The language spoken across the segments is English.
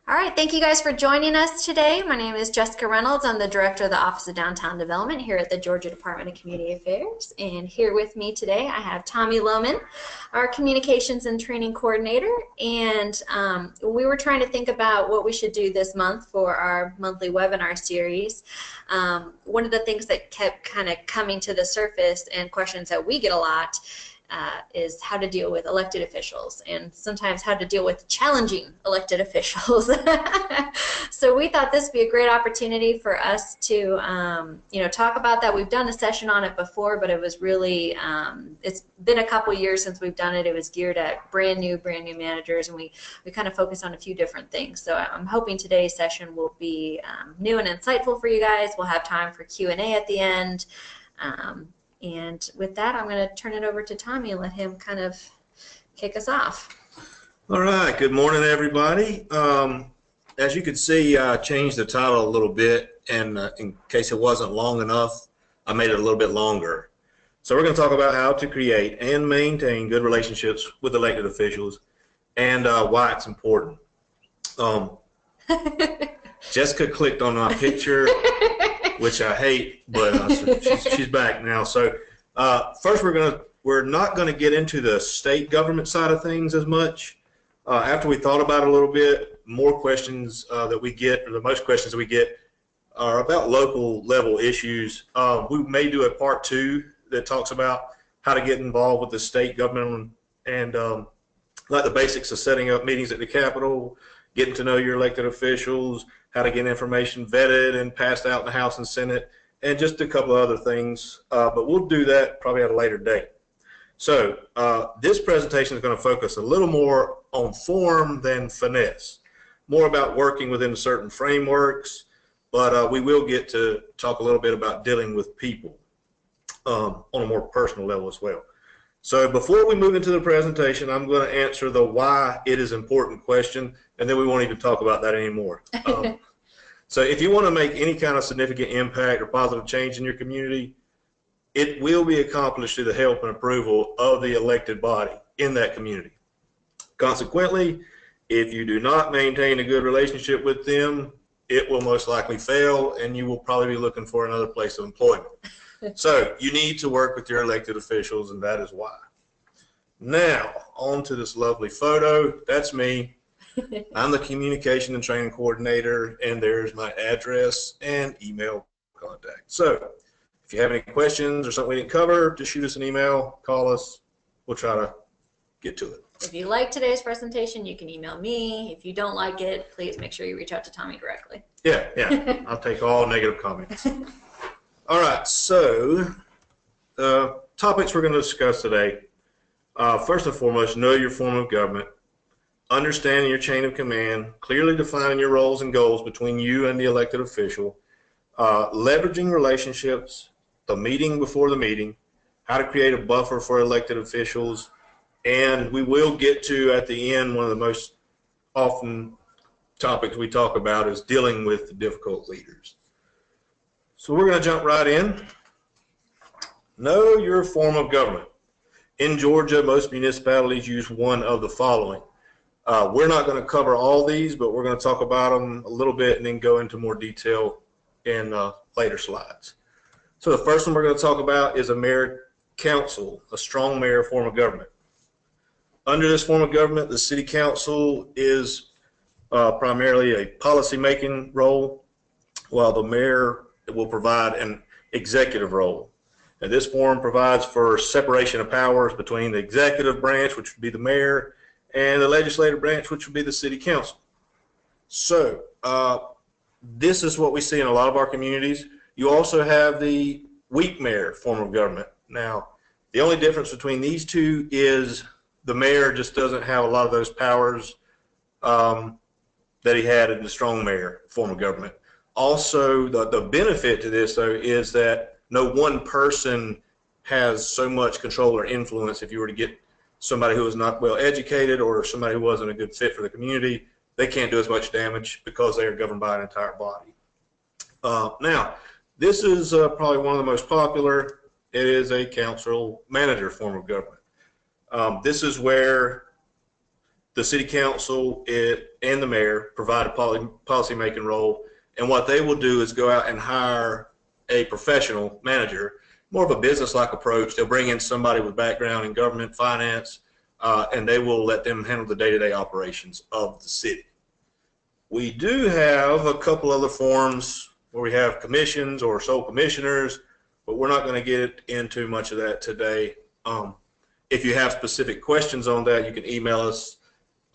All right, thank you guys for joining us today. My name is Jessica Reynolds. I'm the Director of the Office of Downtown Development here at the Georgia Department of Community Affairs. And here with me today, I have Tommy Lowmon, our Communications and Training Coordinator. And we were trying to think about what we should do this month for our monthly webinar series. One of the things that kept kind of coming to the surface and questions that we get a lot is how to deal with elected officials, and sometimes how to deal with challenging elected officials. So we thought this would be a great opportunity for us to talk about that. We've done a session on it before, but it was really it's been a couple years since we've done it. It was geared at brand new managers, and we kind of focused on a few different things. So I'm hoping today's session will be new and insightful for you guys. We'll have time for Q&A at the end. And with that, I'm going to turn it over to Tommy and let him kind of kick us off. All right. Good morning, everybody. As you can see, I changed the title a little bit, and in case it wasn't long enough, I made it a little bit longer. So we're going to talk about how to create and maintain good relationships with elected officials and why it's important. Jessica clicked on my picture, which I hate, but she's back now. So first, we're not going to get into the state government side of things as much. After we thought about it a little bit, more questions that we get, or the most questions that we get, are about local level issues. We may do a part 2 that talks about how to get involved with the state government and like the basics of setting up meetings at the Capitol, getting to know your elected officials, how to get information vetted and passed out in the House and Senate, and just a couple of other things. But we'll do that probably at a later date. So this presentation is going to focus a little more on form than finesse, more about working within certain frameworks, but we will get to talk a little bit about dealing with people on a more personal level as well. So before we move into the presentation, I'm going to answer the why it is important question, and then we won't even talk about that anymore. So if you want to make any kind of significant impact or positive change in your community, it will be accomplished through the help and approval of the elected body in that community. Consequently, if you do not maintain a good relationship with them, it will most likely fail, and you will probably be looking for another place of employment. So you need to work with your elected officials, and that is why. Now, on to this lovely photo. That's me. I'm the Communication and Training Coordinator, and there's my address and email contact. So if you have any questions or something we didn't cover, just shoot us an email, call us. We'll try to get to it. If you like today's presentation, you can email me. If you don't like it, please make sure you reach out to Tommy directly. Yeah. I'll take all negative comments. All right, so topics we're going to discuss today. First and foremost, know your form of government, understanding your chain of command, clearly defining your roles and goals between you and the elected official, leveraging relationships, the meeting before the meeting, how to create a buffer for elected officials, and we will get to, at the end, one of the most often topics we talk about is dealing with the difficult leaders. So we're going to jump right in. Know your form of government. In Georgia, most municipalities use one of the following. We're not going to cover all these, but we're going to talk about them a little bit and then go into more detail in later slides. So the first one we're going to talk about is a mayor council, a strong mayor form of government. Under this form of government, the city council is primarily a policy-making role, while the mayor will provide an executive role. And this form provides for separation of powers between the executive branch, which would be the mayor, and the legislative branch, which would be the city council. So this is what we see in a lot of our communities. You also have the weak mayor form of government. Now, the only difference between these two is the mayor just doesn't have a lot of those powers that he had in the strong mayor form of government. Also, the benefit to this, though, is that no one person has so much control or influence. If you were to get somebody who was not well educated or somebody who wasn't a good fit for the community, they can't do as much damage because they are governed by an entire body. Now, this is probably one of the most popular. It is a council manager form of government. This is where the city council and the mayor provide a policy-making role, and what they will do is go out and hire a professional manager, more of a business-like approach. They'll bring in somebody with background in government, finance, and they will let them handle the day-to-day operations of the city. We do have a couple other forms where we have commissions or sole commissioners, but we're not going to get into much of that today. If you have specific questions on that, you can email us,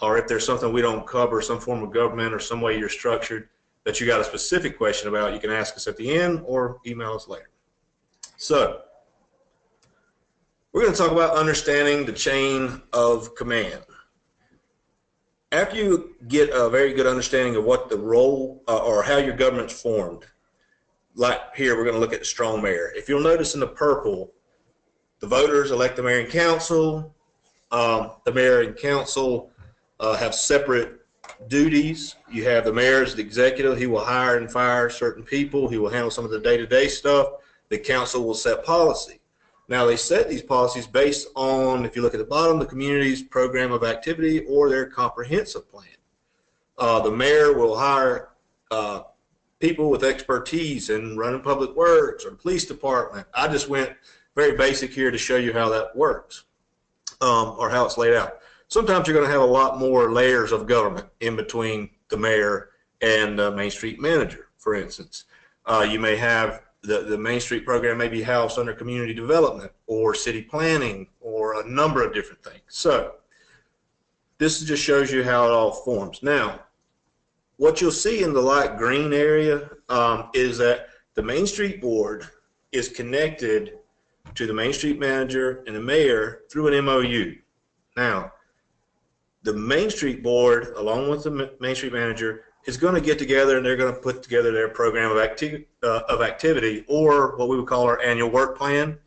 or if there's something we don't cover, some form of government or some way you're structured that you got a specific question about, you can ask us at the end or email us later. So we're going to talk about understanding the chain of command. After you get a very good understanding of what the role or how your government's formed, like here we're going to look at the strong mayor. If you'll notice in the purple, the voters elect the mayor and council. The mayor and council have separate duties. You have the mayor as the executive. He will hire and fire certain people. He will handle some of the day-to-day stuff. The council will set policy. Now, they set these policies based on, if you look at the bottom, the community's program of activity or their comprehensive plan. The mayor will hire people with expertise in running public works or police department. I just went very basic here to show you how that works, or how it's laid out. Sometimes you're going to have a lot more layers of government in between the mayor and the Main Street manager, for instance. You may have the Main Street program may be housed under community development or city planning or a number of different things. So this just shows you how it all forms. Now, what you'll see in the light green area is that the Main Street board is connected to the Main Street manager and the mayor through an MOU. Now, the Main Street board, along with the Main Street manager, is going to get together and they're going to put together their program of activity, or what we would call our annual work plan.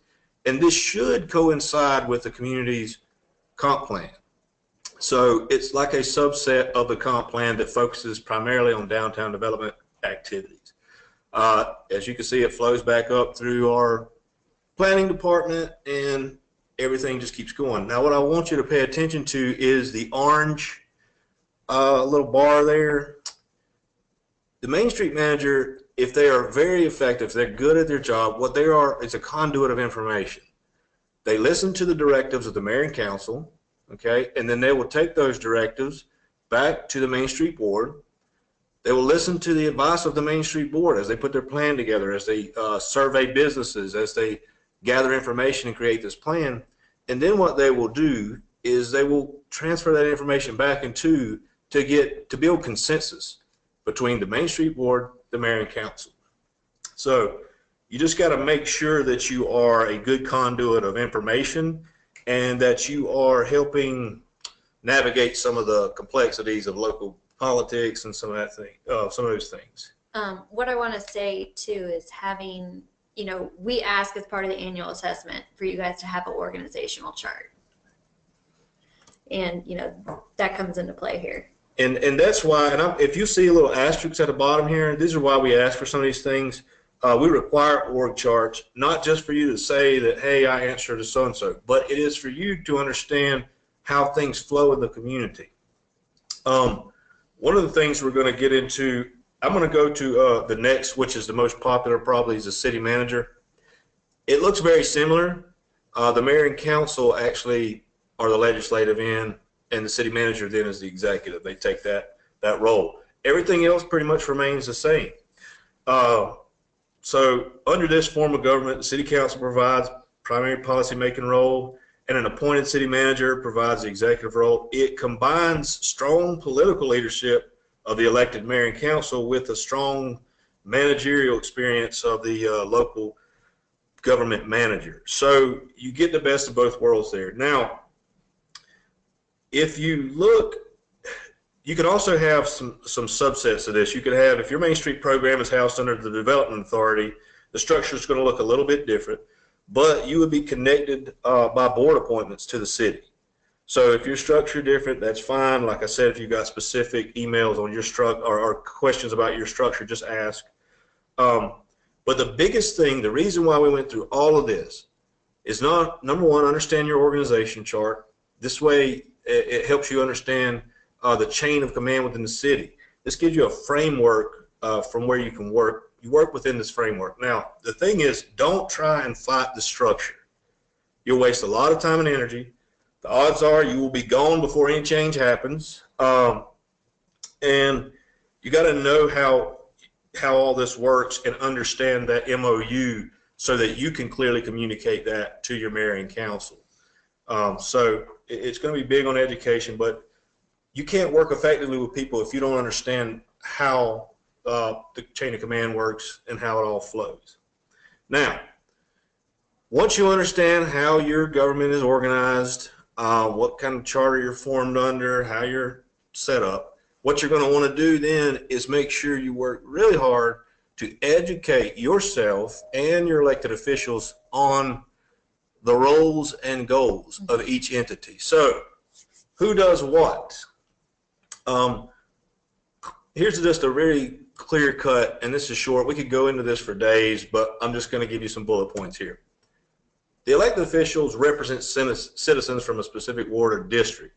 And this should coincide with the community's comp plan. So it's like a subset of the comp plan that focuses primarily on downtown development activities. As you can see, it flows back up through our planning department and everything just keeps going. Now, what I want you to pay attention to is the orange little bar there. The Main Street manager, if they are very effective, if they're good at their job, what they are is a conduit of information. They listen to the directives of the mayor and council, okay, and then they will take those directives back to the Main Street board. They will listen to the advice of the Main Street board as they put their plan together, as they survey businesses, as they gather information and create this plan. And then what they will do is they will transfer that information back into to build consensus between the Main Street board, the mayor and council. So you just got to make sure that you are a good conduit of information and that you are helping navigate some of the complexities of local politics and some of that thing, some of those things. What I want to say too is having, we ask as part of the annual assessment for you guys to have an organizational chart. And, that comes into play here. And that's why, if you see a little asterisk at the bottom here, these are why we ask for some of these things. We require org charts, not just for you to say that, hey, I answer to so-and-so, but it is for you to understand how things flow in the community. One of the things we're going to get into, I'm going to go to the next, which is the most popular probably, is the city manager. It looks very similar. The mayor and council actually are the legislative end, and the city manager then is the executive. They take that role. Everything else pretty much remains the same. So under this form of government, the city council provides primary policy-making role, and an appointed city manager provides the executive role. It combines strong political leadership of the elected mayor and council with a strong managerial experience of the local government manager. So you get the best of both worlds there. Now, if you look, you could also have some subsets of this. You could have, if your Main Street program is housed under the Development Authority, the structure is going to look a little bit different, but you would be connected by board appointments to the city. So if your structure different, that's fine. Like I said, if you've got specific emails on your structure or questions about your structure, just ask. But the biggest thing, the reason why we went through all of this is not, number one, understand your organization chart. This way, It helps you understand the chain of command within the city. This gives you a framework from where you can work. You work within this framework. Now, the thing is, don't try and fight the structure. You'll waste a lot of time and energy. The odds are you will be gone before any change happens. And you got to know how all this works and understand that MOU so that you can clearly communicate that to your mayor and council. So it's going to be big on education, but you can't work effectively with people if you don't understand how the chain of command works and how it all flows. Now, once you understand how your government is organized, what kind of charter you're formed under, how you're set up, what you're going to want to do then is make sure you work really hard to educate yourself and your elected officials on the roles and goals of each entity. So, who does what? Here's just a very clear cut, and this is short. We could go into this for days, but I'm just going to give you some bullet points here. The elected officials represent citizens from a specific ward or district.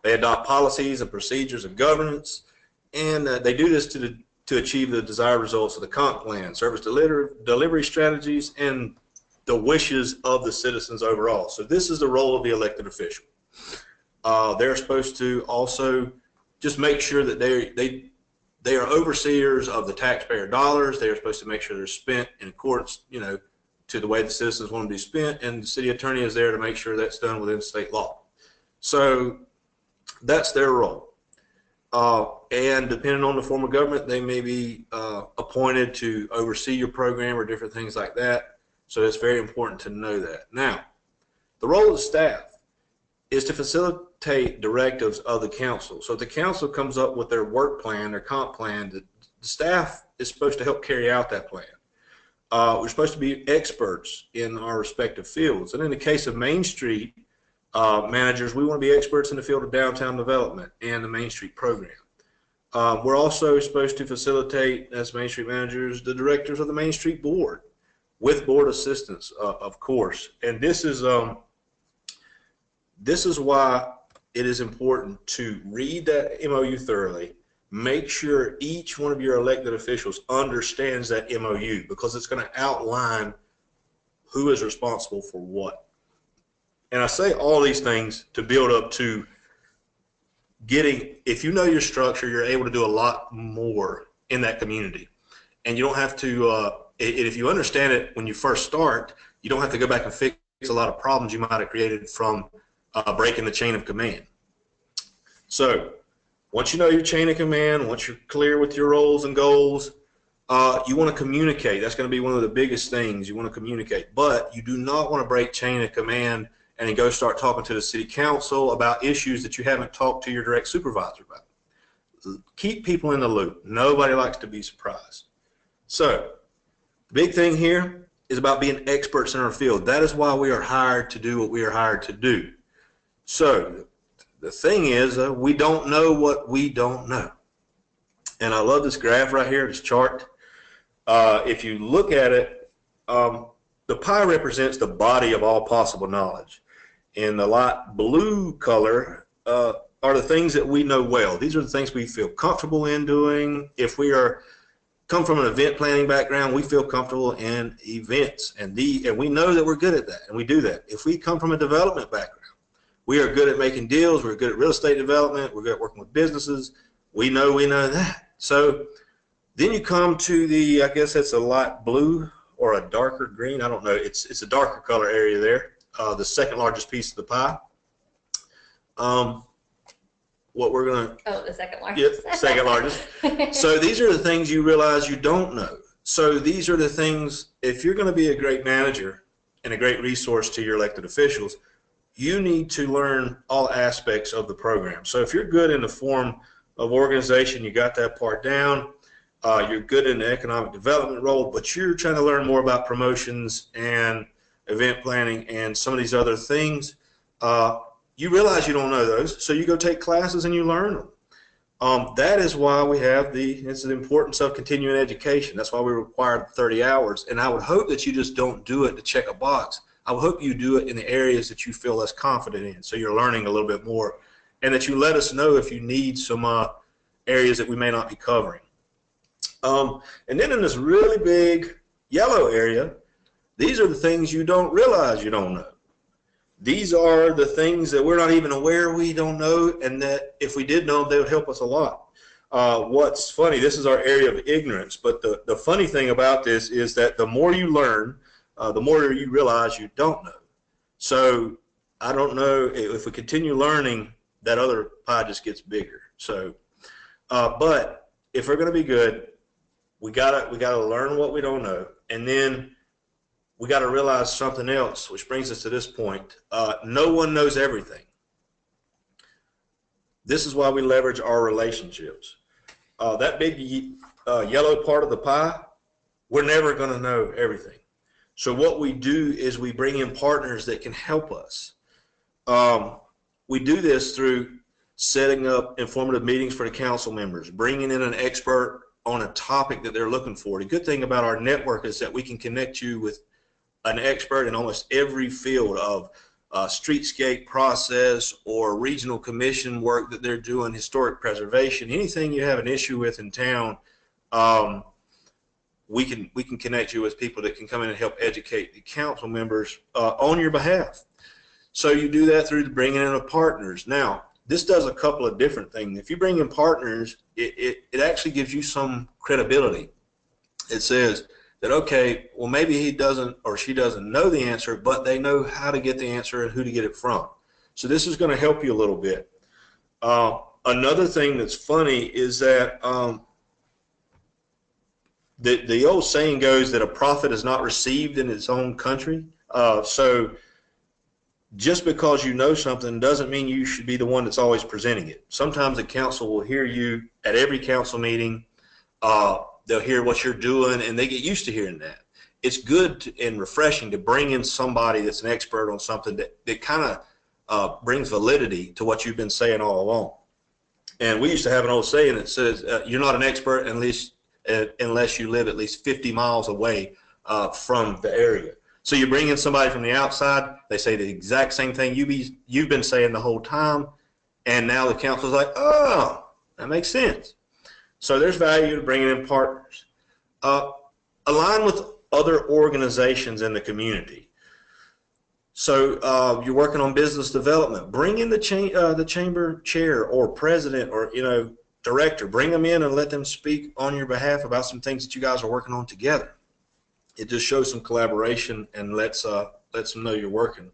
They adopt policies and procedures of governance, and they do this to achieve the desired results of the comp plan, service delivery strategies, and the wishes of the citizens overall. So this is the role of the elected official. They're supposed to also just make sure that they are overseers of the taxpayer dollars. They are supposed to make sure they're spent in accordance, to the way the citizens want to be spent, and the city attorney is there to make sure that's done within state law. So that's their role. And depending on the form of government, they may be appointed to oversee your program or different things like that. So it's very important to know that. Now, the role of the staff is to facilitate directives of the council. So if the council comes up with their work plan, their comp plan, the staff is supposed to help carry out that plan. We're supposed to be experts in our respective fields. And in the case of Main Street managers, we want to be experts in the field of downtown development and the Main Street program. We're also supposed to facilitate, as Main Street managers, the directors of the Main Street board with board assistance, of course. And this is why it is important to read that MOU thoroughly. Make sure each one of your elected officials understands that MOU, because it's going to outline who is responsible for what. And I say all these things to build up to getting, if you know your structure, you're able to do a lot more in that community. And you don't have to, if you understand it when you first start, you don't have to go back and fix a lot of problems you might have created from breaking the chain of command. So once you know your chain of command, once you're clear with your roles and goals, you want to communicate. That's going to be one of the biggest things. You want to communicate. But you do not want to break chain of command and then go start talking to the city council about issues that you haven't talked to your direct supervisor about. Keep people in the loop. Nobody likes to be surprised. So the big thing here is about being experts in our field. That is why we are hired to do what we are hired to do. So the thing is, we don't know what we don't know. And I love this graph right here, this chart. If you look at it, the pie represents the body of all possible knowledge. In the light blue color are the things that we know well. These are the things we feel comfortable in doing. If we come from an event planning background, we feel comfortable in events, and we know that we're good at that, and we do that. If we come from a development background, we are good at making deals. We're good at real estate development. We're good at working with businesses. We know that. So then you come to the, I guess that's a light blue or a darker green. I don't know. It's a darker color area there. The second largest piece of the pie. What we're going to. Oh, the second largest. Yep, second largest. So these are the things you realize you don't know. So these are the things, if you're going to be a great manager and a great resource to your elected officials, you need to learn all aspects of the program. So if you're good in the form of organization, you got that part down, you're good in the economic development role, but you're trying to learn more about promotions and event planning and some of these other things, you realize you don't know those, so you go take classes and you learn them. That is why we have it's the importance of continuing education. That's why we require 30 hours, and I would hope that you just don't do it to check a box. I hope you do it in the areas that you feel less confident in, so you're learning a little bit more, and that you let us know if you need some areas that we may not be covering. And then in this really big yellow area, these are the things you don't realize you don't know. These are the things that we're not even aware we don't know, and that if we did know them, they would help us a lot. What's funny, this is our area of ignorance, but the funny thing about this is that the more you learn, the more you realize you don't know. So I don't know if we continue learning, that other pie just gets bigger. So, but if we're going to be good, we gotta learn what we don't know, and then we got to realize something else, which brings us to this point. No one knows everything. This is why we leverage our relationships. That big yellow part of the pie, we're never going to know everything. So what we do is we bring in partners that can help us. We do this through setting up informative meetings for the council members, bringing in an expert on a topic that they're looking for. The good thing about our network is that we can connect you with an expert in almost every field of streetscape process or regional commission work that they're doing, historic preservation, anything you have an issue with in town. We can connect you with people that can come in and help educate the council members on your behalf. So you do that through the bringing in of partners. Now, this does a couple of different things. If you bring in partners, it actually gives you some credibility. It says that, okay, well, maybe he doesn't or she doesn't know the answer, but they know how to get the answer and who to get it from. So this is going to help you a little bit. Another thing that's funny is that the old saying goes that a prophet is not received in its own country. So just because you know something doesn't mean you should be the one that's always presenting it. Sometimes the council will hear you at every council meeting. They'll hear what you're doing, and they get used to hearing that. It's good and refreshing to bring in somebody that's an expert on something that kind of brings validity to what you've been saying all along. And we used to have an old saying that says, you're not an expert unless you live at least 50 miles away from the area. So you bring in somebody from the outside, they say the exact same thing you've been saying the whole time, and now the council's like, oh, that makes sense. So there's value to bringing in partners. Align with other organizations in the community. So you're working on business development. Bring in the chamber chair or president or director. Bring them in and let them speak on your behalf about some things that you guys are working on together. It just shows some collaboration and lets them know you're working.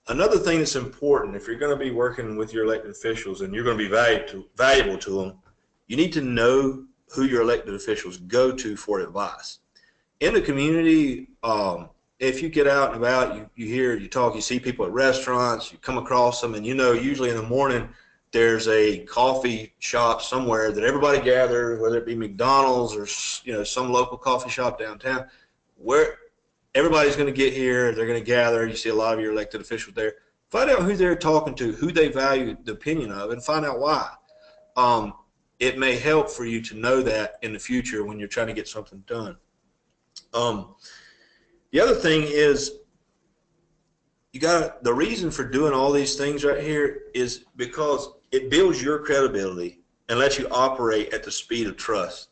Another thing that's important, if you're going to be working with your elected officials and you're going to be valuable to them, you need to know who your elected officials go to for advice. In the community, if you get out and about, you hear, you talk, you see people at restaurants, you come across them, and usually in the morning there's a coffee shop somewhere that everybody gathers, whether it be McDonald's or some local coffee shop downtown, where everybody's going to get here, they're going to gather. You see a lot of your elected officials there. Find out who they're talking to, who they value the opinion of, and find out why. It may help for you to know that in the future when you're trying to get something done. The other thing is, the reason for doing all these things right here is because it builds your credibility and lets you operate at the speed of trust.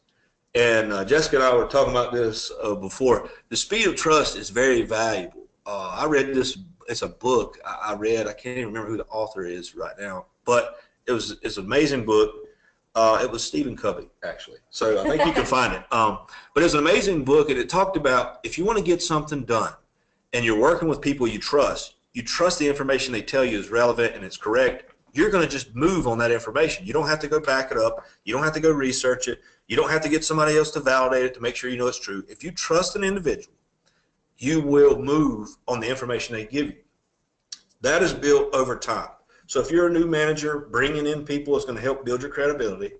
And Jessica and I were talking about this before. The speed of trust is very valuable. I read this. It's a book I read. I can't even remember who the author is right now, but it's an amazing book. It was Stephen Covey, actually. So I think you can find it. But it's an amazing book, and it talked about if you want to get something done and you're working with people you trust the information they tell you is relevant and it's correct, you're going to just move on that information. You don't have to go back it up. You don't have to go research it. You don't have to get somebody else to validate it to make sure you know it's true. If you trust an individual, you will move on the information they give you. That is built over time. So if you're a new manager, bringing in people is going to help build your credibility.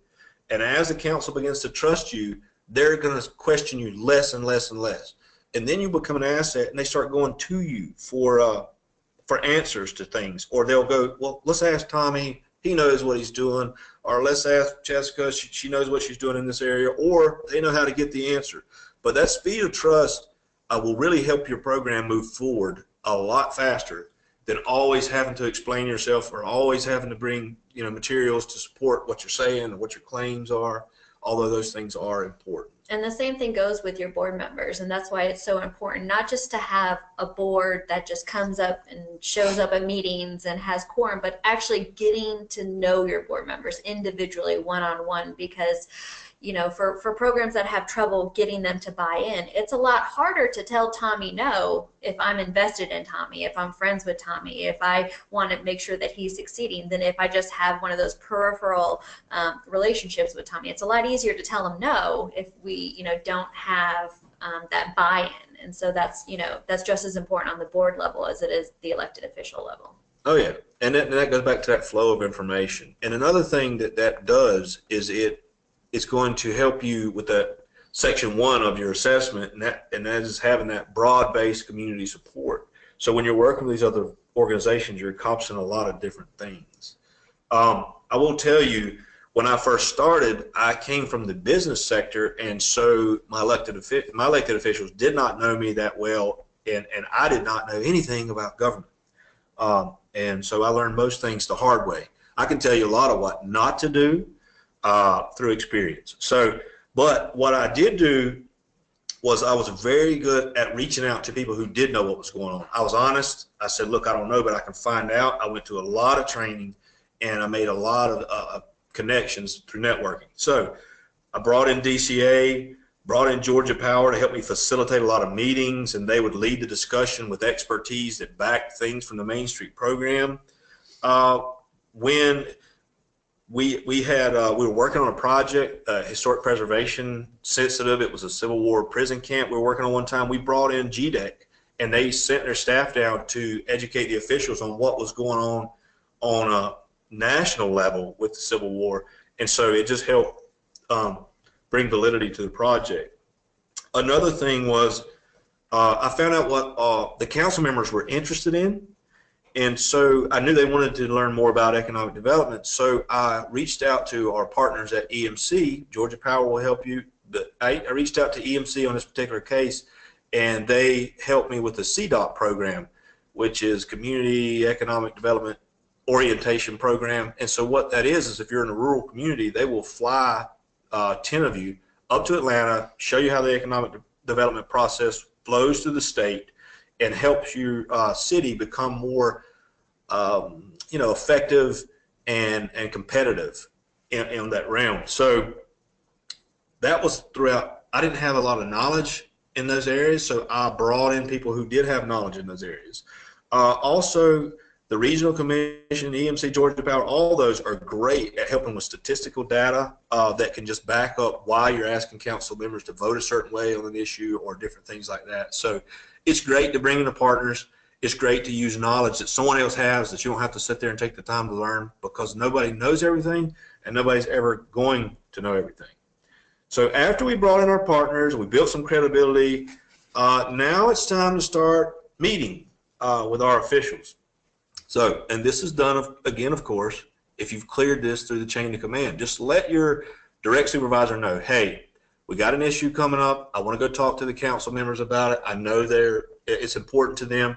And as the council begins to trust you, they're going to question you less and less and less. And then you become an asset, and they start going to you for answers to things. Or they'll go, well, let's ask Tommy. He knows what he's doing. Or let's ask Jessica. She knows what she's doing in this area. Or they know how to get the answer. But that speed of trust will really help your program move forward a lot faster than always having to explain yourself or always having to bring, you know, materials to support what you're saying or what your claims are, although those things are important. And the same thing goes with your board members, and that's why it's so important not just to have a board that just comes up and shows up at meetings and has quorum, but actually getting to know your board members individually, one-on-one, because you know, for programs that have trouble getting them to buy in, it's a lot harder to tell Tommy no if I'm invested in Tommy, if I'm friends with Tommy, if I want to make sure that he's succeeding, than if I just have one of those peripheral relationships with Tommy. It's a lot easier to tell him no if we, you know, don't have that buy-in. And so that's, you know, that's just as important on the board level as it is the elected official level. Oh yeah, and that goes back to that flow of information. And another thing that does is it's going to help you with that section 1 of your assessment, and that is having that broad-based community support. So when you're working with these other organizations, you're accomplishing a lot of different things. I will tell you, when I first started, I came from the business sector, and so my elected officials did not know me that well, and I did not know anything about government. And so I learned most things the hard way. I can tell you a lot of what not to do through experience. So, but what I did do was I was very good at reaching out to people who did know what was going on. I was honest. I said, look, I don't know, but I can find out. I went to a lot of training, and I made a lot of connections through networking. So I brought in DCA, brought in Georgia Power to help me facilitate a lot of meetings, and they would lead the discussion with expertise that backed things from the Main Street program. When we were working on a project, historic preservation sensitive. It was a Civil War prison camp we were working on one time. We brought in GDEC, and they sent their staff down to educate the officials on what was going on a national level with the Civil War. And so it just helped bring validity to the project. Another thing was I found out what the council members were interested in. And so I knew they wanted to learn more about economic development. So I reached out to our partners at EMC. Georgia Power will help you. But I reached out to EMC on this particular case, and they helped me with the CDOT program, which is Community Economic Development Orientation Program. And so what that is if you're in a rural community, they will fly 10 of you up to Atlanta, show you how the economic development process flows through the state, and helps your city become more, effective and competitive in that realm. So that was throughout. I didn't have a lot of knowledge in those areas, so I brought in people who did have knowledge in those areas. Also, the Regional Commission, EMC, Georgia Power, all those are great at helping with statistical data that can just back up why you're asking council members to vote a certain way on an issue or different things like that. So it's great to bring in the partners. It's great to use knowledge that someone else has that you don't have to sit there and take the time to learn, because nobody knows everything and nobody's ever going to know everything. So after we brought in our partners, we built some credibility, now it's time to start meeting with our officials. So, and this is done, again, of course, if you've cleared this through the chain of command. Just let your direct supervisor know, hey, we got an issue coming up. I want to go talk to the council members about it. I know it's important to them.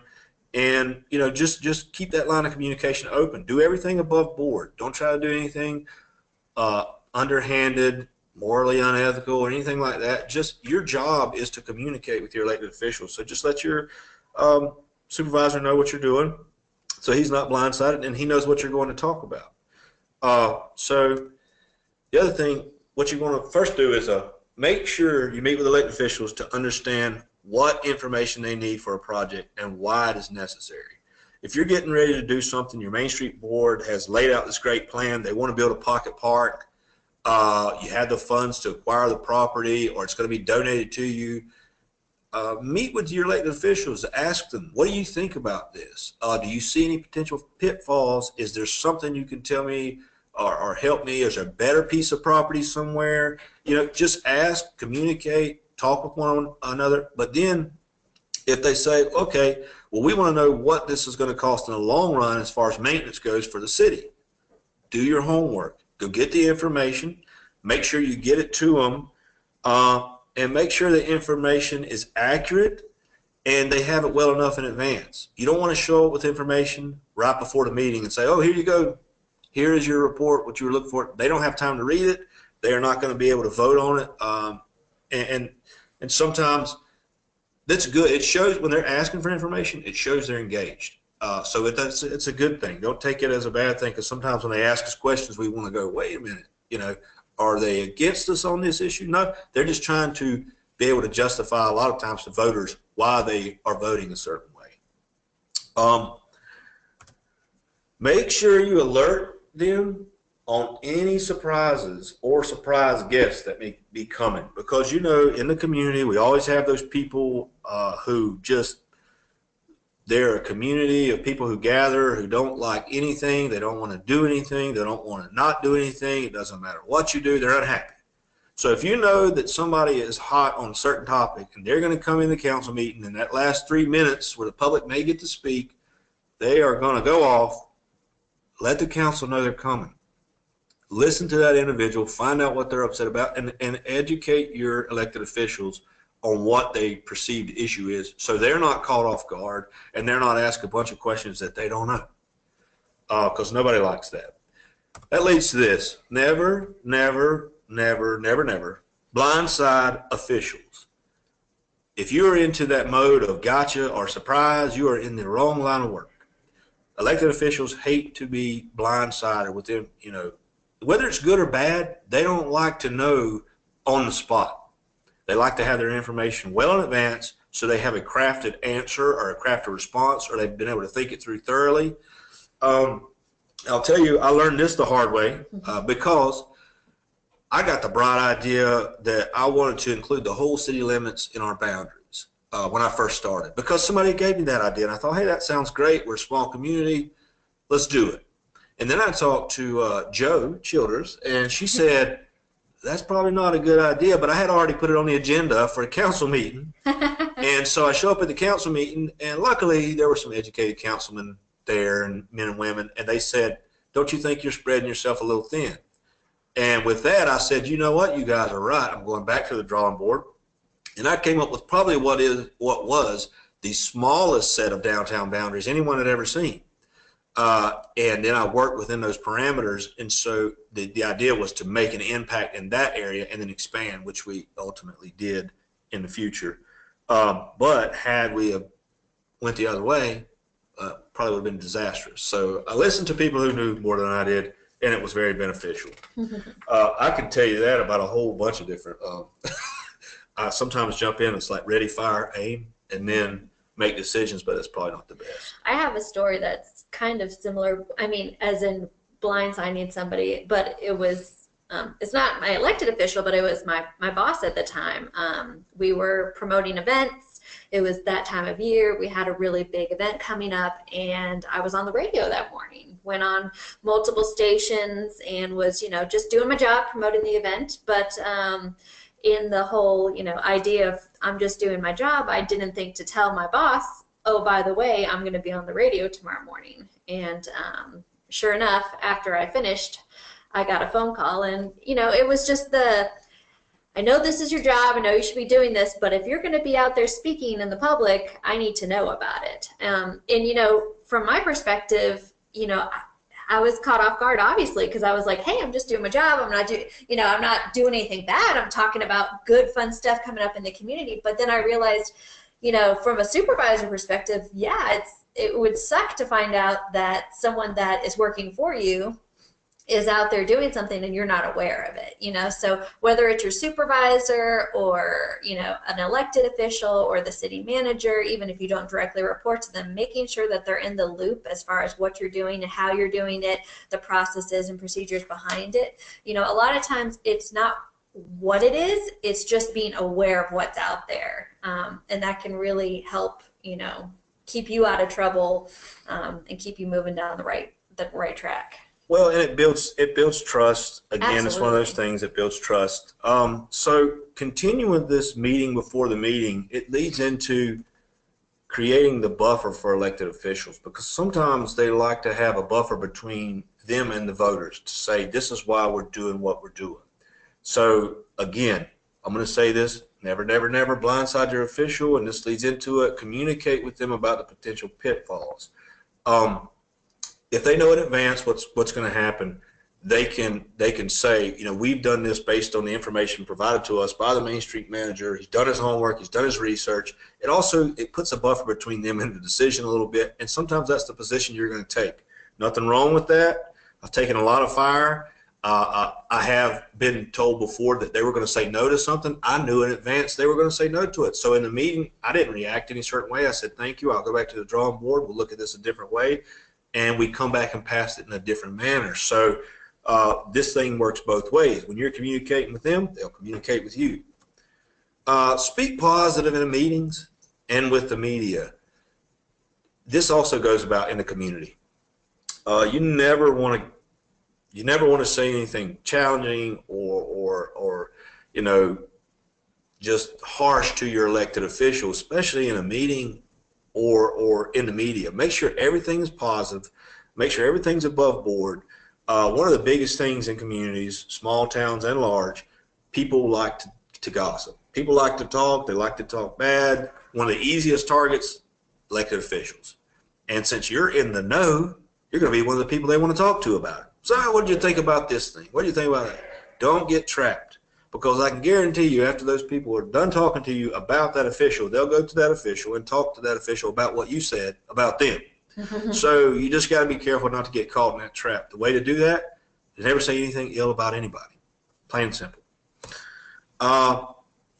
And, just keep that line of communication open. Do everything above board. Don't try to do anything underhanded, morally unethical, or anything like that. Just your job is to communicate with your elected officials. So just let your supervisor know what you're doing, so he's not blindsided and he knows what you're going to talk about. So the other thing, what you want to first do is make sure you meet with elected officials to understand what information they need for a project and why it is necessary. If you're getting ready to do something, your Main Street board has laid out this great plan, they want to build a pocket park, you have the funds to acquire the property, or it's going to be donated to you, meet with your elected officials, ask them, what do you think about this? Do you see any potential pitfalls? Is there something you can tell me or help me? Is there a better piece of property somewhere? Just ask, communicate, talk with one another. But then if they say, okay, well, we want to know what this is going to cost in the long run as far as maintenance goes for the city, do your homework. Go get the information, make sure you get it to them, and make sure the information is accurate, and make sure you get it to them and they have it well enough in advance. You don't want to show up with information right before the meeting and say, oh, here you go. Here is your report, what you were looking for. They don't have time to read it. They are not going to be able to vote on it. And sometimes that's good. It shows when they're asking for information, it shows they're engaged. So it's a good thing. Don't take it as a bad thing, because sometimes when they ask us questions, we want to go, wait a minute, are they against us on this issue? No, they're just trying to be able to justify a lot of times to voters why they are voting a certain way. Make sure you alert them on any surprises or surprise guests that may be coming, because in the community we always have those people who just, they're a community of people who gather, who don't like anything, they don't want to do anything, they don't want to not do anything, it doesn't matter what you do, they're unhappy. So if you know that somebody is hot on a certain topic and they're going to come in the council meeting, and that last 3 minutes where the public may get to speak, they are going to go off, let the council know they're coming. Listen to that individual, find out what they're upset about, and educate your elected officials on what they perceive the issue is, so they're not caught off guard and they're not asked a bunch of questions that they don't know, because nobody likes that. That leads to this: never, never, never, never, never blindside officials. If you're into that mode of gotcha or surprise, you are in the wrong line of work. Elected officials hate to be blindsided with them, whether it's good or bad. They don't like to know on the spot. They like to have their information well in advance, so they have a crafted answer or a crafted response, or they've been able to think it through thoroughly. I'll tell you, I learned this the hard way, because I got the bright idea that I wanted to include the whole city limits in our boundaries when I first started, because somebody gave me that idea, and I thought, hey, that sounds great. We're a small community. Let's do it. And then I talked to Jo Childers, and she said, that's probably not a good idea, but I had already put it on the agenda for a council meeting. And so I show up at the council meeting, and luckily there were some educated councilmen there, and men and women, and they said, don't you think you're spreading yourself a little thin? And with that, I said, you know what, you guys are right. I'm going back to the drawing board. And I came up with probably what was the smallest set of downtown boundaries anyone had ever seen. And then I worked within those parameters, and so the idea was to make an impact in that area and then expand, which we ultimately did in the future. But had we went the other way, probably would have been disastrous. So I listened to people who knew more than I did, and it was very beneficial. I can tell you that about a whole bunch of different. I sometimes jump in, it's like ready, fire, aim, and then make decisions, but it's probably not the best. I have a story that's kind of similar. I mean, as in blindsiding somebody, but it was, it's not my elected official, but it was my boss at the time. We were promoting events. It was that time of year. We had a really big event coming up, and I was on the radio that morning, went on multiple stations and was, just doing my job, promoting the event. But in the whole, idea of I'm just doing my job, I didn't think to tell my boss, oh, by the way, I'm going to be on the radio tomorrow morning. And sure enough, after I finished, I got a phone call, and, it was just I know this is your job, I know you should be doing this, but if you're going to be out there speaking in the public, I need to know about it. And, from my perspective, I was caught off guard, obviously, because I was like, hey, I'm just doing my job. I'm not doing anything bad. I'm talking about good, fun stuff coming up in the community. But then I realized, from a supervisor perspective, yeah, it would suck to find out that someone that is working for you is out there doing something and you're not aware of it, so whether it's your supervisor or, an elected official or the city manager, even if you don't directly report to them, making sure that they're in the loop as far as what you're doing and how you're doing it, the processes and procedures behind it. A lot of times it's not what it is, it's just being aware of what's out there. And that can really help, keep you out of trouble and keep you moving down the right track. Well, and it builds trust. Again, Absolutely. It's one of those things that builds trust. So continuing this meeting before the meeting, it leads into creating the buffer for elected officials, because sometimes they like to have a buffer between them and the voters to say, this is why we're doing what we're doing. So again, I'm going to say this, never, never, never blindside your official, and this leads into it. Communicate with them about the potential pitfalls. If they know in advance what's going to happen, they can say, we've done this based on the information provided to us by the Main Street manager. He's done his homework. He's done his research. It puts a buffer between them and the decision a little bit, and sometimes that's the position you're going to take. Nothing wrong with that. I've taken a lot of fire. I have been told before that they were going to say no to something. I knew in advance they were going to say no to it. So in the meeting, I didn't react any certain way. I said, thank you. I'll go back to the drawing board. We'll look at this a different way. And we come back and pass it in a different manner. So this thing works both ways. When you're communicating with them, they'll communicate with you. Speak positive in the meetings and with the media. This also goes about in the community. You never want to say anything challenging or just harsh to your elected official, especially in a meeting or in the media. Make sure everything is positive. Make sure everything's above board. One of the biggest things in communities, small towns and large, people like to gossip. People like to talk. They like to talk bad. One of the easiest targets, elected officials. And since you're in the know, you're going to be one of the people they want to talk to about it. So what did you think about this thing? What do you think about that? Don't get trapped, because I can guarantee you after those people are done talking to you about that official, they'll go to that official and talk to that official about what you said about them. So you just got to be careful not to get caught in that trap. The way to do that is never say anything ill about anybody. Plain and simple.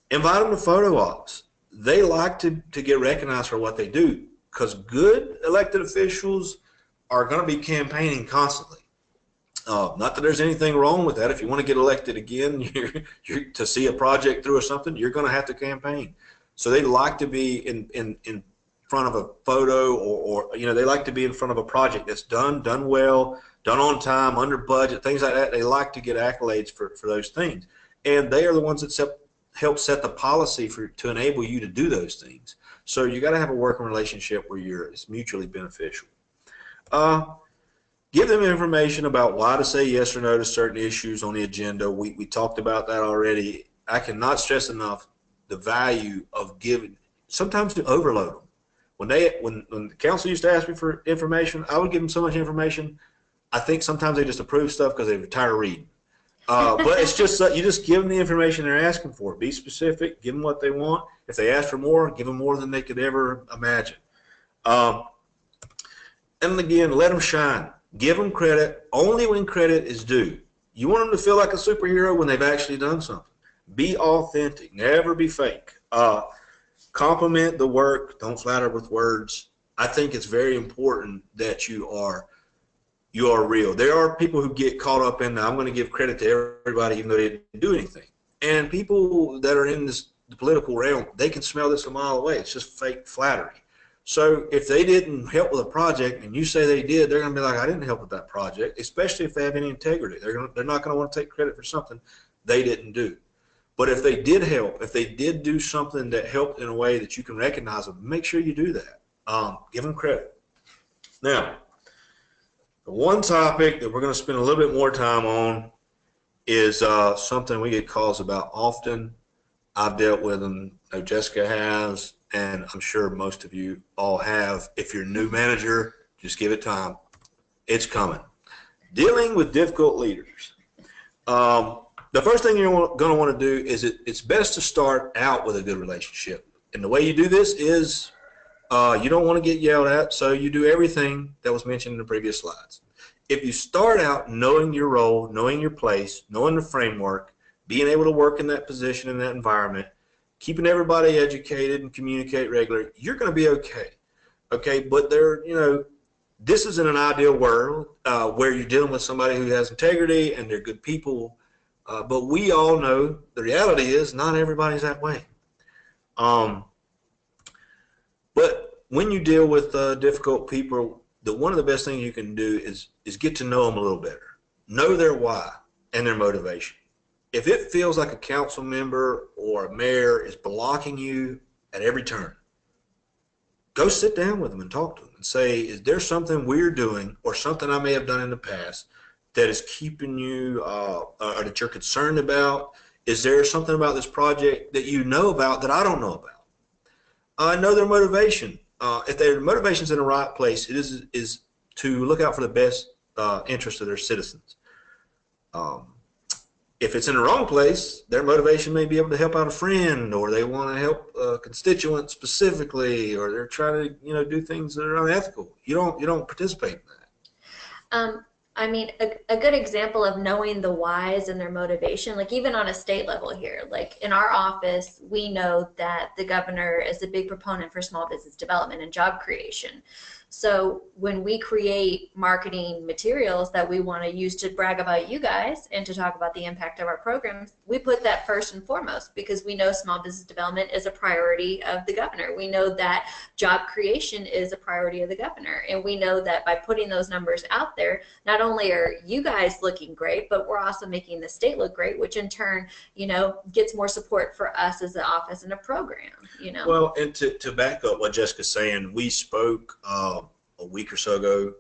Invite them to photo ops. They like to get recognized for what they do, because good elected officials are going to be campaigning constantly. Not that there's anything wrong with that. If you want to get elected again, you're to see a project through or something, you're going to have to campaign. So they like to be in front of a photo, or they like to be in front of a project that's done well, done on time, under budget, things like that. They like to get accolades for those things, and they are the ones that help set the policy to enable you to do those things. So you got to have a working relationship where it's mutually beneficial. Give them information about why to say yes or no to certain issues on the agenda. We talked about that already. I cannot stress enough the value of giving. Sometimes you overload them. When the council used to ask me for information, I would give them so much information. I think sometimes they just approve stuff because they're tired of reading. But it's just you just give them the information they're asking for. Be specific. Give them what they want. If they ask for more, give them more than they could ever imagine. And again, let them shine. Give them credit only when credit is due. You want them to feel like a superhero when they've actually done something. Be authentic. Never be fake. Compliment the work. Don't flatter with words. I think it's very important that you are real. There are people who get caught up in, I'm going to give credit to everybody even though they didn't do anything. And people that are in the political realm, they can smell this a mile away. It's just fake flattery. So if they didn't help with a project and you say they did, they're going to be like, I didn't help with that project, especially if they have any integrity. They're not going to want to take credit for something they didn't do. But if they did help, if they did do something that helped in a way that you can recognize them, make sure you do that. Give them credit. Now, the one topic that we're going to spend a little bit more time on is something we get calls about often. I've dealt with them. I know Jessica has, and I'm sure most of you all have. If you're a new manager, just give it time. It's coming. Dealing with difficult leaders. The first thing you're going to want to do is it's best to start out with a good relationship. And the way you do this is you don't want to get yelled at, so you do everything that was mentioned in the previous slides. If you start out knowing your role, knowing your place, knowing the framework, being able to work in that position, in that environment, keeping everybody educated and communicate regularly, you're going to be okay. Okay, but this isn't an ideal world where you're dealing with somebody who has integrity and they're good people. But we all know the reality is not everybody's that way. But when you deal with difficult people, one of the best things you can do is get to know them a little better. Know their why and their motivation. If it feels like a council member or a mayor is blocking you at every turn, go sit down with them and talk to them and say, is there something we're doing or something I may have done in the past that is keeping you or that you're concerned about? Is there something about this project that you know about that I don't know about? I know their motivation. If their motivation's in the right place, it is to look out for the best interest of their citizens. If it's in the wrong place, their motivation may be able to help out a friend, or they want to help a constituent specifically, or they're trying to do things that are unethical. You don't participate in that. I mean, a good example of knowing the whys and their motivation, like even on a state level here, like in our office, we know that the governor is a big proponent for small business development and job creation. So when we create marketing materials that we want to use to brag about you guys and to talk about the impact of our programs, we put that first and foremost because we know small business development is a priority of the governor. We know that job creation is a priority of the governor. And we know that by putting those numbers out there, not only are you guys looking great, but we're also making the state look great, which in turn, gets more support for us as an office and a program, Well, and to back up what Jessica's saying, we spoke a week or so ago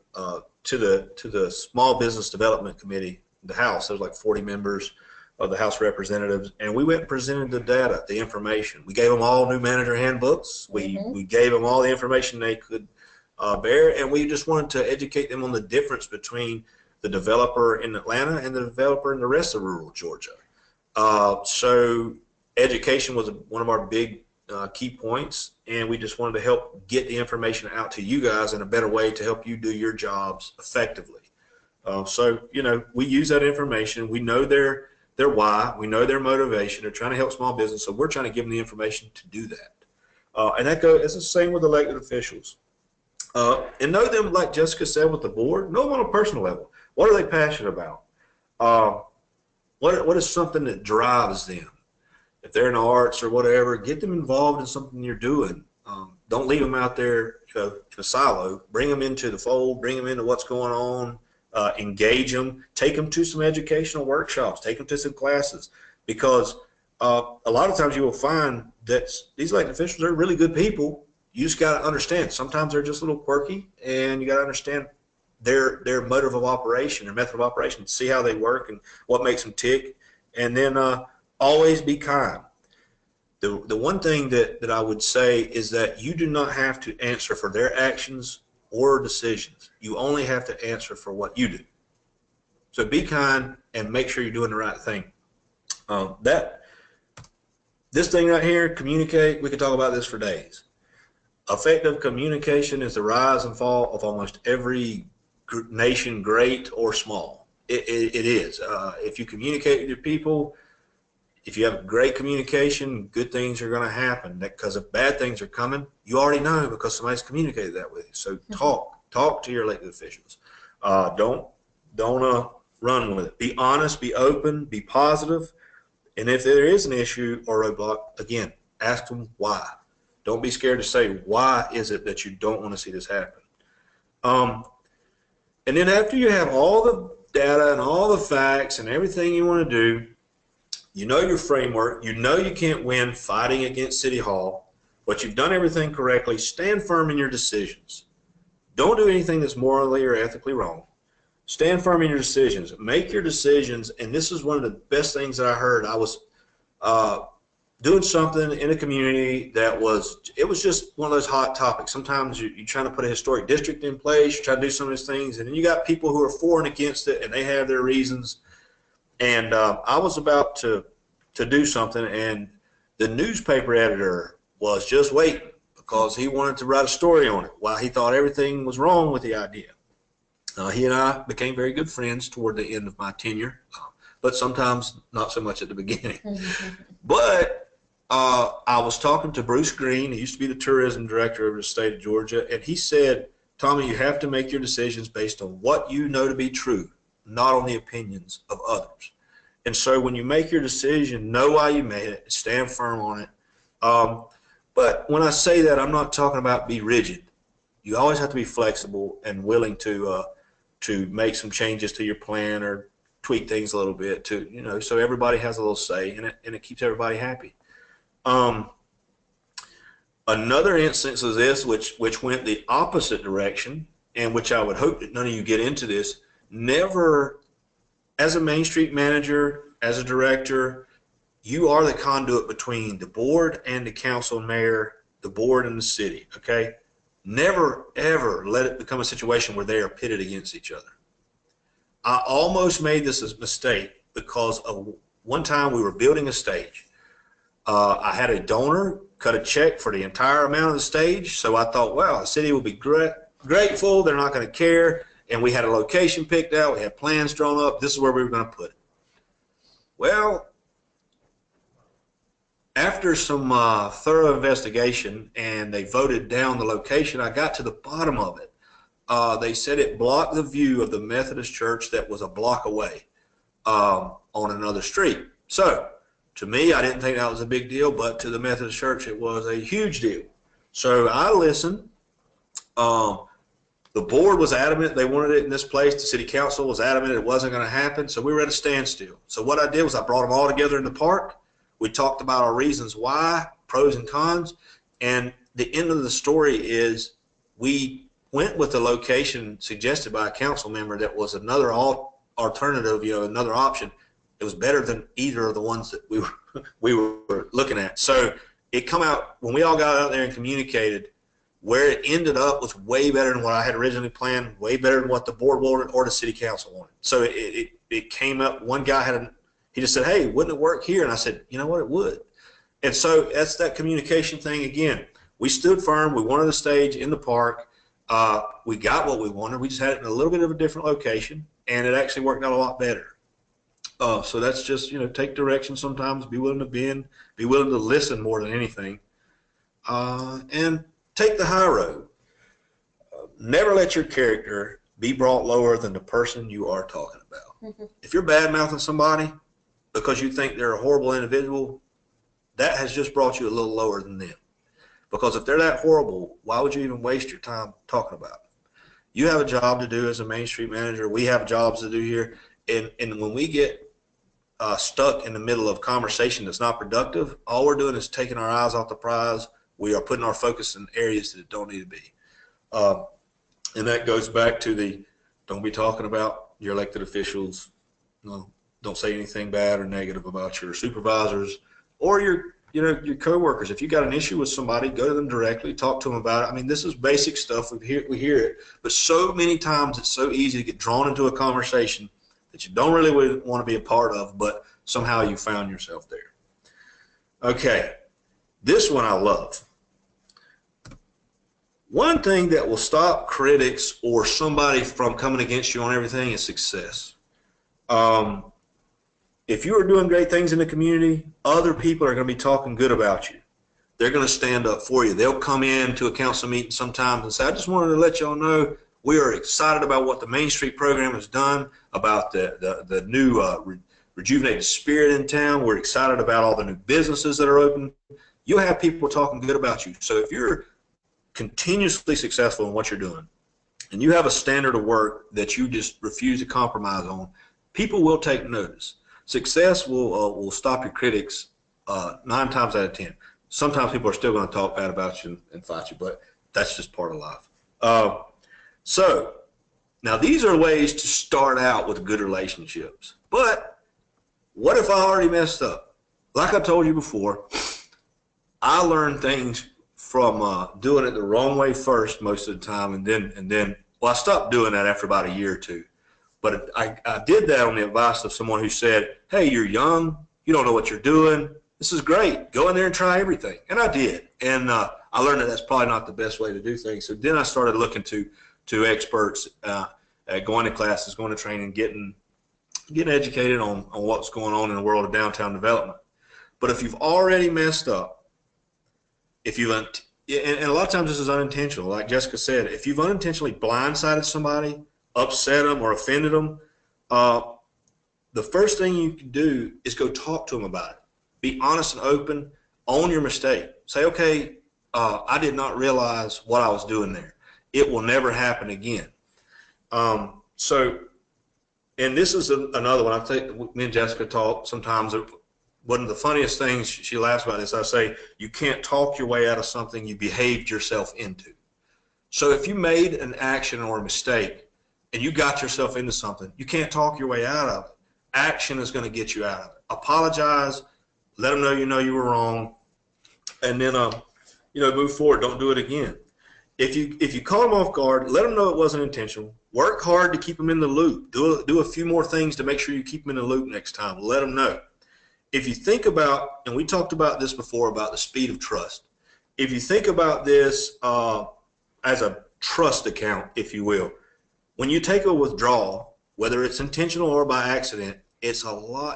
to the Small Business Development Committee, the House. There was like 40 members of the House Representatives, and we went and presented the data, the information. We gave them all new manager handbooks. We gave them all the information they could bear, and we just wanted to educate them on the difference between the developer in Atlanta and the developer in the rest of rural Georgia. So education was one of our big key points, and we just wanted to help get the information out to you guys in a better way to help you do your jobs effectively. So we use that information. We know their why. We know their motivation. They're trying to help small business, so we're trying to give them the information to do that. And it's the same with elected officials. And know them, like Jessica said, with the board. Know them on a personal level. What are they passionate about? What is something that drives them? If they're in the arts or whatever, get them involved in something you're doing. Don't leave them out there in a silo. Bring them into the fold. Bring them into what's going on. Engage them. Take them to some educational workshops. Take them to some classes. Because a lot of times you will find that these elected officials are really good people. You just got to understand. Sometimes they're just a little quirky, and you got to understand their motive of operation, their method of operation. See how they work and what makes them tick. And then always be kind. The one thing that I would say is that you do not have to answer for their actions or decisions. You only have to answer for what you do. So be kind and make sure you're doing the right thing. This thing right here, communicate, we could talk about this for days. Effective communication is the rise and fall of almost every nation, great or small. It is. If you communicate with your people, if you have great communication, good things are going to happen. Because if bad things are coming, you already know because somebody's communicated that with you. So talk to your elected officials. Don't run with it. Be honest, be open, be positive. And if there is an issue or roadblock, again, ask them why. Don't be scared to say, why is it that you don't want to see this happen? And then after you have all the data and all the facts and everything you want to do, you know your framework, you know you can't win fighting against City Hall, but you've done everything correctly. Stand firm in your decisions. Don't do anything that's morally or ethically wrong. Stand firm in your decisions. Make your decisions, and this is one of the best things that I heard. I was doing something in a community that was just one of those hot topics. Sometimes you're trying to put a historic district in place, you're trying to do some of these things, and then you got people who are for and against it, and they have their reasons. And I was about to do something, and the newspaper editor was just waiting because he wanted to write a story on it while he thought everything was wrong with the idea. He and I became very good friends toward the end of my tenure, but sometimes not so much at the beginning. But I was talking to Bruce Green. He used to be the tourism director of the state of Georgia, and he said, Tommy, you have to make your decisions based on what you know to be true, not on the opinions of others. And so when you make your decision, know why you made it, stand firm on it. But when I say that, I'm not talking about be rigid. You always have to be flexible and willing to make some changes to your plan or tweak things a little bit to, so everybody has a little say and it keeps everybody happy. Another instance of this, which went the opposite direction, and which I would hope that none of you get into this, never, as a Main Street manager, as a director, you are the conduit between the board and the council and mayor, the board and the city, okay? Never, ever let it become a situation where they are pitted against each other. I almost made this a mistake because of one time we were building a stage. I had a donor cut a check for the entire amount of the stage, so I thought, wow, the city will be grateful, they're not going to care, and we had a location picked out, we had plans drawn up, this is where we were going to put it. Well, after some thorough investigation and they voted down the location, I got to the bottom of it. They said it blocked the view of the Methodist church that was a block away on another street. So to me, I didn't think that was a big deal, but to the Methodist church, it was a huge deal. So I listened. The board was adamant they wanted it in this place. The city council was adamant it wasn't going to happen. So we were at a standstill. So what I did was I brought them all together in the park. We talked about our reasons why, pros and cons, and the end of the story is we went with the location suggested by a council member that was another alternative, another option. It was better than either of the ones that we were looking at. So it come out, when we all got out there and communicated, where it ended up was way better than what I had originally planned, way better than what the board wanted or the city council wanted. So it came up, one guy he just said, hey, wouldn't it work here? And I said, you know what, it would. And so that's that communication thing again. We stood firm. We wanted a stage in the park. We got what we wanted. We just had it in a little bit of a different location, and it actually worked out a lot better. So that's just, take direction sometimes, be willing to bend, be willing to listen more than anything, and take the high road. Never let your character be brought lower than the person you are talking about. Mm-hmm. If you're bad-mouthing somebody because you think they're a horrible individual, that has just brought you a little lower than them. Because if they're that horrible, why would you even waste your time talking about them? You have a job to do as a Main Street manager. We have jobs to do here. And when we get stuck in the middle of conversation that's not productive, all we're doing is taking our eyes off the prize. We are putting our focus in areas that don't need to be. And that goes back to don't be talking about your elected officials. No, don't say anything bad or negative about your supervisors or your coworkers. If you got an issue with somebody, go to them directly, talk to them about it. I mean, this is basic stuff. We hear it, but so many times it's so easy to get drawn into a conversation that you don't really want to be a part of, but somehow you found yourself there. Okay, this one I love. One thing that will stop critics or somebody from coming against you on everything is success. If you are doing great things in the community, other people are going to be talking good about you. They're going to stand up for you. They'll come in to a council meeting sometimes and say, I just wanted to let y'all know we are excited about what the Main Street program has done, about the new rejuvenated spirit in town. We're excited about all the new businesses that are open. You'll have people talking good about you. So if you're continuously successful in what you're doing and you have a standard of work that you just refuse to compromise on, people will take notice. Success will stop your critics 9 times out of 10. Sometimes people are still going to talk bad about you and fight you, but that's just part of life. So now these are ways to start out with good relationships. But what if I already messed up? Like I told you before, I learned things from doing it the wrong way first most of the time, and then I stopped doing that after about a year or two. But I did that on the advice of someone who said, hey, you're young, you don't know what you're doing, this is great, go in there and try everything. And I did, and I learned that that's probably not the best way to do things. So then I started looking to experts, going to classes, going to training, getting educated on what's going on in the world of downtown development. But if you've already messed up, and a lot of times this is unintentional, like Jessica said, if you've unintentionally blindsided somebody, upset them or offended them, the first thing you can do is go talk to them about it. Be honest and open, own your mistake. Say, okay, I did not realize what I was doing there. It will never happen again. And this is another one. I think me and Jessica talk sometimes. One of the funniest things, she laughs about this, I say, you can't talk your way out of something you behaved yourself into. So if you made an action or a mistake and you got yourself into something, you can't talk your way out of it. Action is going to get you out of it. Apologize, Let them know you were wrong, and then move forward. Don't do it again. If you call them off guard, let them know it wasn't intentional. Work hard to keep them in the loop. Do a few more things to make sure you keep them in the loop next time. Let them know. If you think about, and we talked about this before, about the speed of trust. If you think about this as a trust account, if you will, when you take a withdrawal, whether it's intentional or by accident, it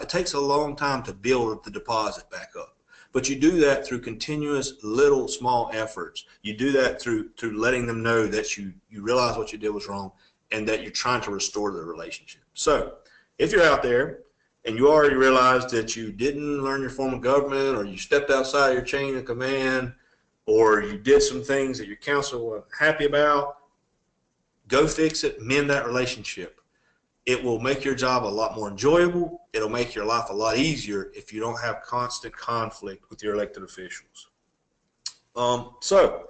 takes a long time to build the deposit back up. But you do that through continuous little small efforts. You do that through letting them know that you realize what you did was wrong and that you're trying to restore the relationship. So if you're out there and you already realized that you didn't learn your form of government, or you stepped outside your chain of command, or you did some things that your counsel wasn't happy about, go fix it, mend that relationship. It will make your job a lot more enjoyable. It'll make your life a lot easier if you don't have constant conflict with your elected officials. So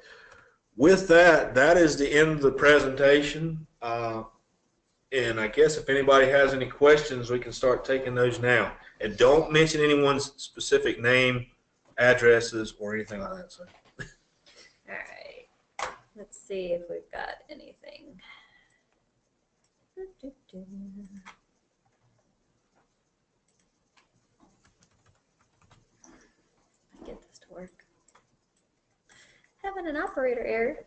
with that, that is the end of the presentation. And I guess if anybody has any questions, we can start taking those now. And don't mention anyone's specific name, addresses, or anything like that. So. All right. Let's see if we've got anything. Get this to work. Having an operator error.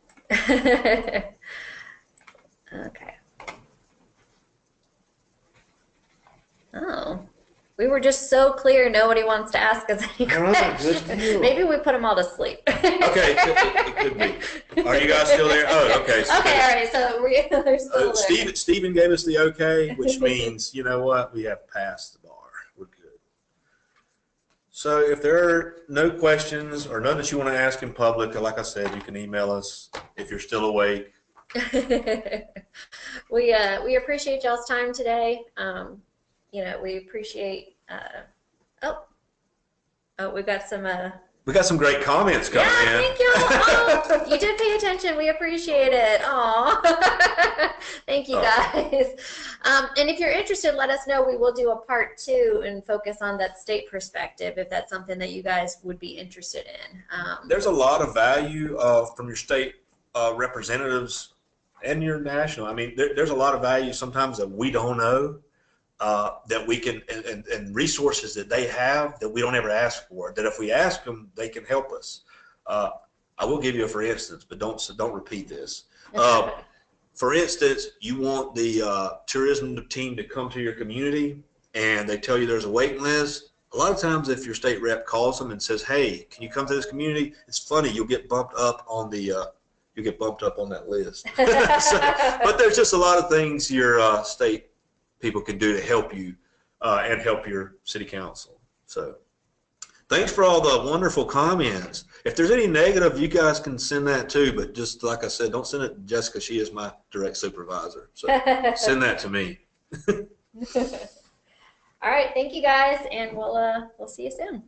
Okay. Oh, we were just so clear. Nobody wants to ask us any questions. Maybe we put them all to sleep. Okay, it could be. Are you guys still there? Oh, okay. So okay, all right. So they're still there. Stephen gave us the okay, which means, you know what, we have passed the bar. We're good. So if there are no questions or none that you want to ask in public, like I said, you can email us if you're still awake. We appreciate y'all's time today. We appreciate. We've got some. We got some great comments coming in. Thank you. Oh, you did pay attention. We appreciate it. Aw. Thank you, guys. And if you're interested, let us know. We will do a part 2 and focus on that state perspective if that's something that you guys would be interested in. There's a lot of value from your state representatives and your national. I mean, there's a lot of value sometimes that we don't know. That we can, and resources that they have that we don't ever ask for, that if we ask them, they can help us. I will give you a for instance, but don't repeat this. For instance, you want the tourism team to come to your community and they tell you there's a waiting list. A lot of times if your state rep calls them and says, hey, can you come to this community? It's funny, you'll get bumped up on that list. But there's just a lot of things your state people can do to help you and help your city council. So thanks for all the wonderful comments. If there's any negative, you guys can send that too, but just like I said, don't send it to Jessica. She is my direct supervisor. So send that to me. All right, thank you guys, and we'll see you soon.